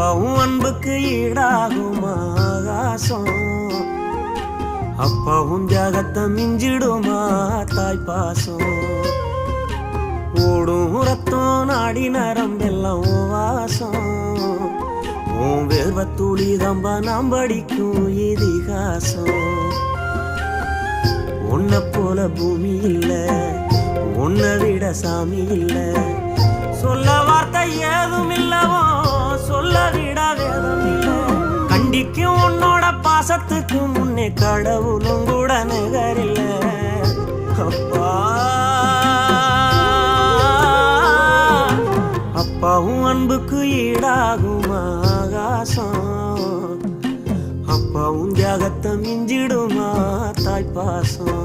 அப்பாவும் அன்புக்கு ஈடாகுமா ஆகாசம், அப்பாவும் தியாகத்தை மிஞ்சிடுமா தாய் பாசம். ஓடும் ரத்தம் நாடி நரம்பெல்லாம் வாசம், உன் வேர்வத்துளி தம்பா நாம் படிக்கும் இதிகாசம். உன்னை போல பூமி இல்ல, உன்னை விட சாமி இல்ல, சொல்ல வார்த்தை ஏதும் இல்லவோ சொல்ல விட வேதம் இல்ல. கண்டிக்கும் உன்னோட பாசத்துக்கு முன்னே கடவுளும் கூட நிகரில்ல. அப்பா அப்பாவும் அன்புக்கு ஈடாகும் ஆகாசம், அப்பாவும் தியாகத்தை மிஞ்சிடுமா தாய் பாசம்.